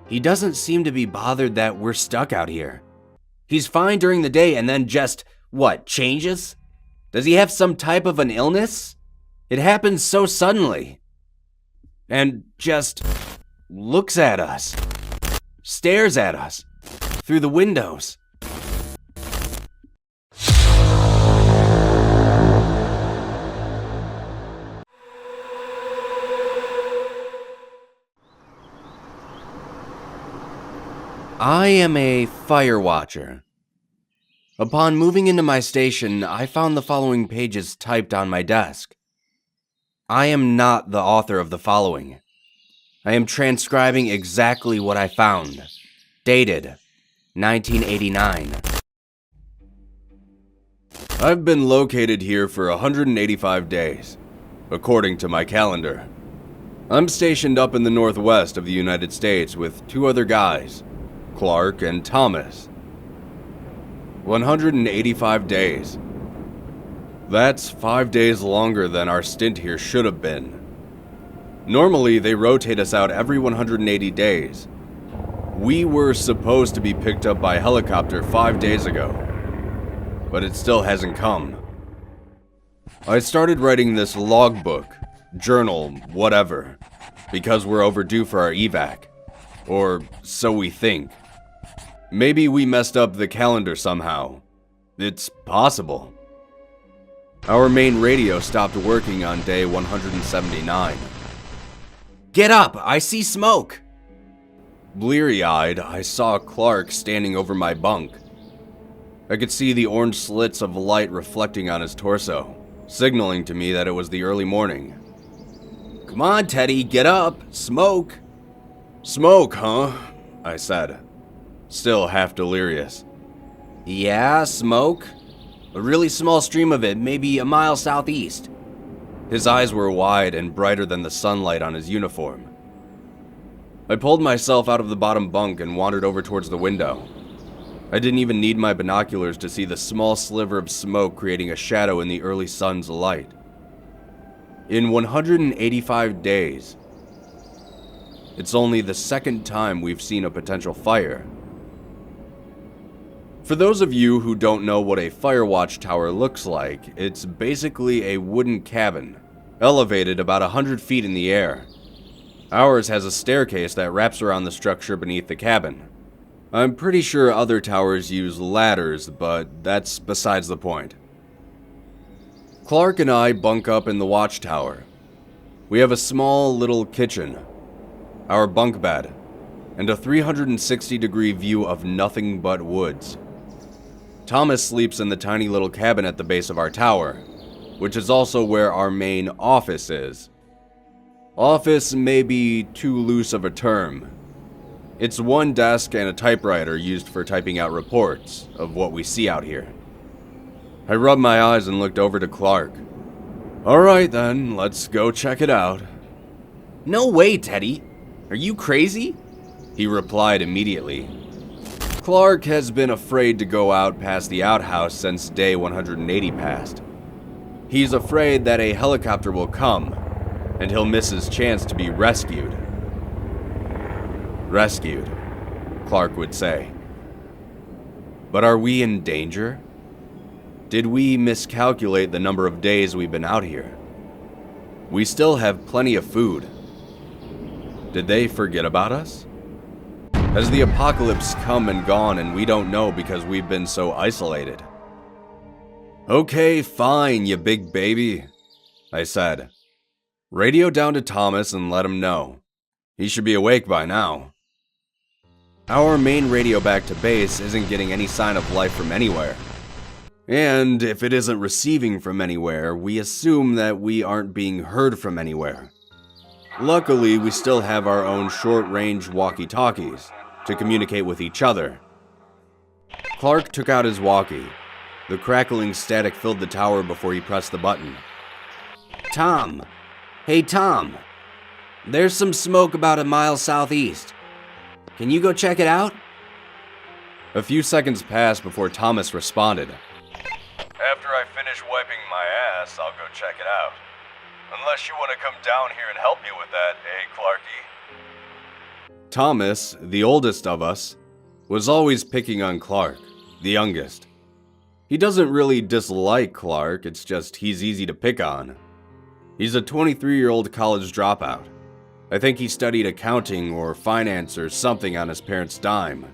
He doesn't seem to be bothered that we're stuck out here. He's fine during the day and then just, what, changes? Does he have some type of an illness? It happens so suddenly. And just looks at us. Stares at us. Through the windows. I am a firewatcher. Upon moving into my station, I found the following pages typed on my desk. I am not the author of the following. I am transcribing exactly what I found. Dated 1989. I've been located here for 185 days, according to my calendar. I'm stationed up in the northwest of the United States with two other guys, Clark and Thomas. 185 days. That's 5 days longer than our stint here should have been. Normally, they rotate us out every 180 days. We were supposed to be picked up by helicopter 5 days ago, but it still hasn't come. I started writing this logbook, journal, whatever, because we're overdue for our evac. Or so we think. Maybe we messed up the calendar somehow. It's possible. Our main radio stopped working on day 179. Get up! I see smoke! Bleary-eyed, I saw Clark standing over my bunk. I could see the orange slits of light reflecting on his torso, signaling to me that it was the early morning. Come on, Teddy, get up! Smoke! Smoke, huh? I said, still half delirious. Yeah, smoke. A really small stream of it, maybe a mile southeast. His eyes were wide and brighter than the sunlight on his uniform. I pulled myself out of the bottom bunk and wandered over towards the window. I didn't even need my binoculars to see the small sliver of smoke creating a shadow in the early sun's light. In 185 days, it's only the second time we've seen a potential fire. For those of you who don't know what a Firewatch tower looks like, it's basically a wooden cabin, elevated about 100 feet in the air. Ours has a staircase that wraps around the structure beneath the cabin. I'm pretty sure other towers use ladders, but that's besides the point. Clark and I bunk up in the watchtower. We have a small little kitchen, our bunk bed, and a 360-degree view of nothing but woods. Thomas sleeps in the tiny little cabin at the base of our tower, which is also where our main office is. Office may be too loose of a term. It's one desk and a typewriter used for typing out reports of what we see out here. I rubbed my eyes and looked over to Clark. All right then, let's go check it out. No way, Teddy. Are you crazy? He replied immediately. Clark has been afraid to go out past the outhouse since day 180 passed. He's afraid that a helicopter will come, and he'll miss his chance to be rescued. Rescued, Clark would say. But are we in danger? Did we miscalculate the number of days we've been out here? We still have plenty of food. Did they forget about us? Has the apocalypse come and gone and we don't know because we've been so isolated? Okay, fine, you big baby, I said. Radio down to Thomas and let him know. He should be awake by now. Our main radio back to base isn't getting any sign of life from anywhere. And if it isn't receiving from anywhere, we assume that we aren't being heard from anywhere. Luckily, we still have our own short-range walkie-talkies to communicate with each other. Clark took out his walkie. The crackling static filled the tower before he pressed the button. Tom. Hey, Tom. There's some smoke about a mile southeast. Can you go check it out? A few seconds passed before Thomas responded. After I finish wiping my ass, I'll go check it out. Unless you want to come down here and help me with that, eh, Clarky? Thomas, the oldest of us, was always picking on Clark, the youngest. He doesn't really dislike Clark, it's just he's easy to pick on. He's a 23-year-old college dropout. I think he studied accounting or finance or something on his parents' dime.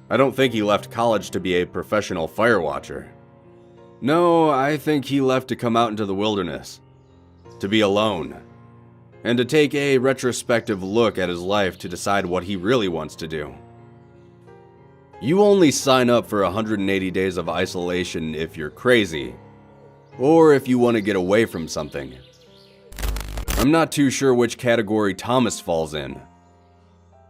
I don't think he left college to be a professional firewatcher. No, I think he left to come out into the wilderness, to be alone, and to take a retrospective look at his life to decide what he really wants to do. You only sign up for 180 days of isolation if you're crazy, or if you want to get away from something. I'm not too sure which category Thomas falls in.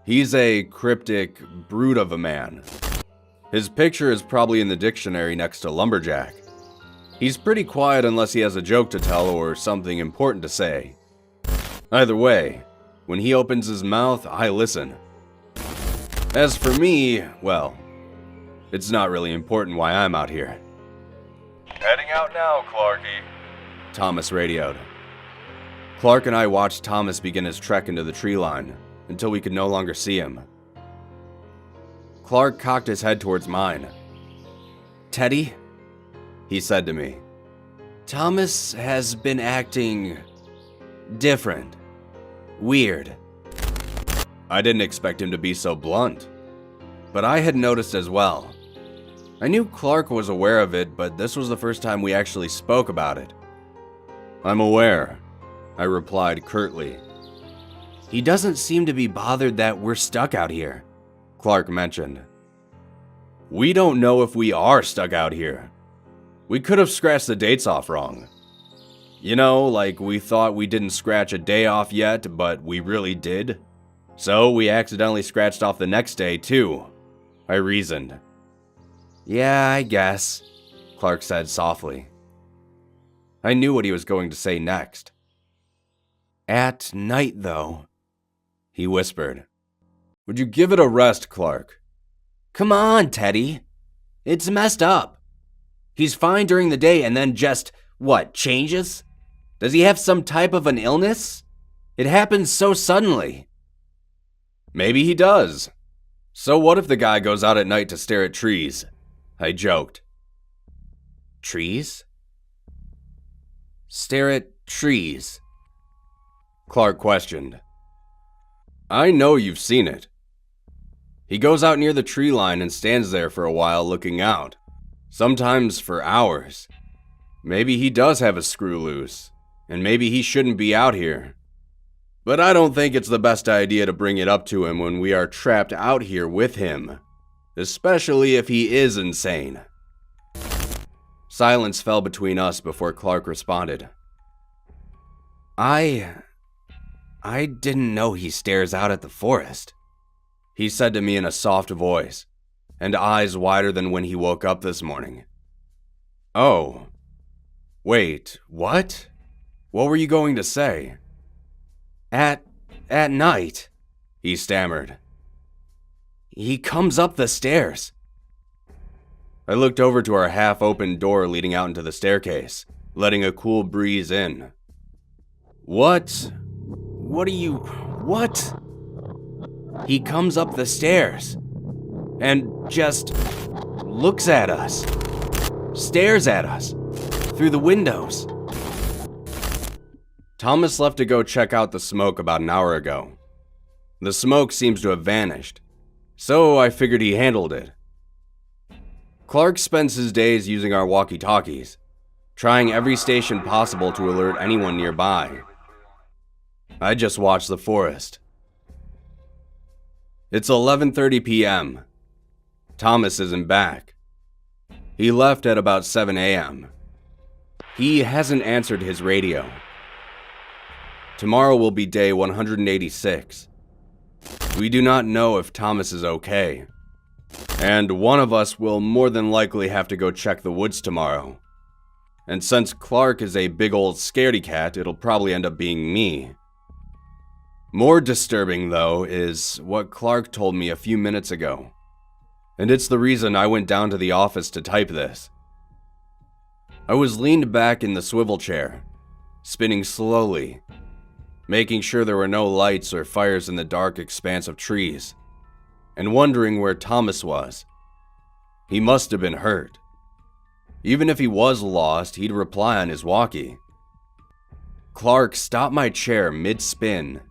He's a cryptic brute of a man. His picture is probably in the dictionary next to lumberjack. He's pretty quiet unless he has a joke to tell or something important to say. Either way, when he opens his mouth, I listen. As for me, well, it's not really important why I'm out here. Heading out now, Clarky. Thomas radioed. Clark and I watched Thomas begin his trek into the tree line until we could no longer see him. Clark cocked his head towards mine. "Teddy," he said to me, "Thomas has been acting different. Weird." I didn't expect him to be so blunt, but I had noticed as well. I knew Clark was aware of it, but this was the first time we actually spoke about it. "I'm aware," I replied curtly. "He doesn't seem to be bothered that we're stuck out here," Clark mentioned. "We don't know if we are stuck out here. We could have scratched the dates off wrong. You know, like we thought we didn't scratch a day off yet, but we really did. So we accidentally scratched off the next day too," I reasoned. "Yeah, I guess," Clark said softly. I knew what he was going to say next. "At night, though," he whispered. "Would you give it a rest, Clark?" "Come on, Teddy. It's messed up. He's fine during the day and then just, what, changes? Does he have some type of an illness? It happens so suddenly." "Maybe he does. So what if the guy goes out at night to stare at trees?" I joked. "Trees? Stare at trees?" Clark questioned. "I know you've seen it. He goes out near the tree line and stands there for a while looking out, sometimes for hours. Maybe he does have a screw loose, and maybe he shouldn't be out here. But I don't think it's the best idea to bring it up to him when we are trapped out here with him, especially if he is insane." Silence fell between us before Clark responded. I didn't know he stares out at the forest," he said to me in a soft voice, and eyes wider than when he woke up this morning. "Oh. Wait, what? What were you going to say?" At night," he stammered. "He comes up the stairs." I looked over to our half-open door leading out into the staircase, letting a cool breeze in. What? What? He comes up the stairs and just looks at us, stares at us through the windows. Thomas left to go check out the smoke about an hour ago. The smoke seems to have vanished, so I figured he handled it. Clark spends his days using our walkie-talkies, trying every station possible to alert anyone nearby. I just watch the forest. It's 11:30 p.m. Thomas isn't back. He left at about 7 a.m. He hasn't answered his radio. Tomorrow will be day 186. We do not know if Thomas is okay, and one of us will more than likely have to go check the woods tomorrow. And since Clark is a big old scaredy cat, it'll probably end up being me. More disturbing, though, is what Clark told me a few minutes ago, and it's the reason I went down to the office to type this. I was leaned back in the swivel chair, spinning slowly, making sure there were no lights or fires in the dark expanse of trees, and wondering where Thomas was. He must have been hurt. Even if he was lost, he'd reply on his walkie. Clark stopped my chair mid-spin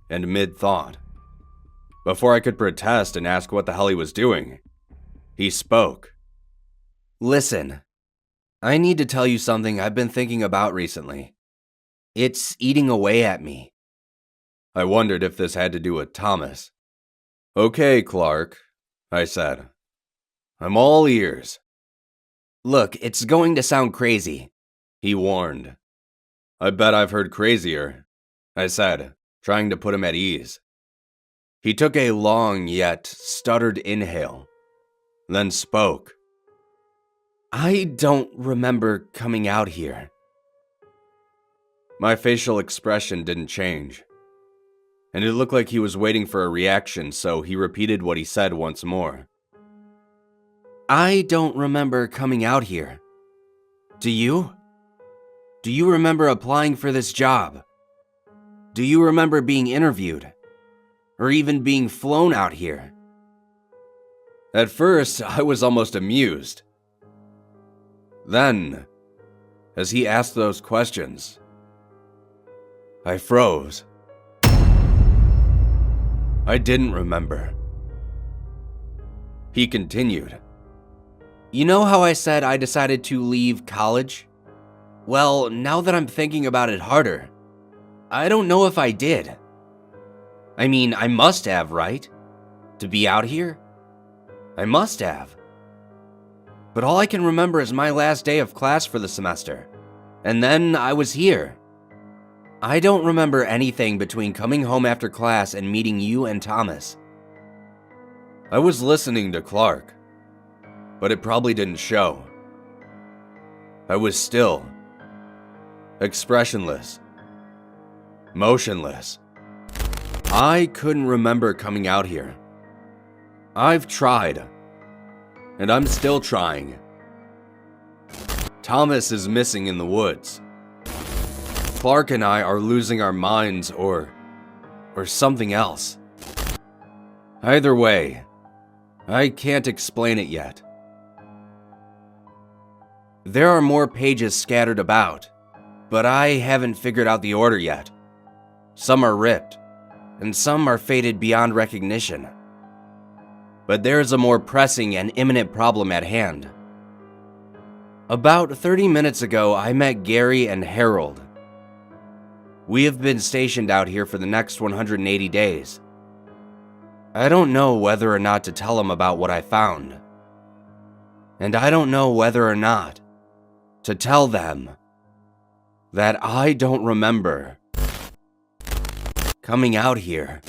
and mid-thought. Before I could protest and ask what the hell he was doing, he spoke. "Listen, I need to tell you something I've been thinking about recently. It's eating away at me." I wondered if this had to do with Thomas. "Okay, Clark," I said. "I'm all ears." "Look, it's going to sound crazy," he warned. "I bet I've heard crazier," I said, trying to put him at ease. He took a long yet stuttered inhale, then spoke. "I don't remember coming out here." My facial expression didn't change, and it looked like he was waiting for a reaction, so he repeated what he said once more. "I don't remember coming out here. Do you? Do you remember applying for this job? Do you remember being interviewed? Or even being flown out here?" At first, I was almost amused. Then, as he asked those questions, I froze. I didn't remember. He continued. "You know how I said I decided to leave college? Well, now that I'm thinking about it harder, I don't know if I did. I mean, I must have, right? To be out here? I must have. But all I can remember is my last day of class for the semester, and then I was here. I don't remember anything between coming home after class and meeting you and Thomas." I was listening to Clark, but it probably didn't show. I was still, expressionless, motionless. I couldn't remember coming out here. I've tried, and I'm still trying. Thomas is missing in the woods. Clark and I are losing our minds or something else. Either way, I can't explain it yet. There are more pages scattered about, but I haven't figured out the order yet. Some are ripped, and some are faded beyond recognition. But there is a more pressing and imminent problem at hand. About 30 minutes ago, I met Gary and Harold. We have been stationed out here for the next 180 days. I don't know whether or not to tell them about what I found. And I don't know whether or not to tell them that I don't remember coming out here.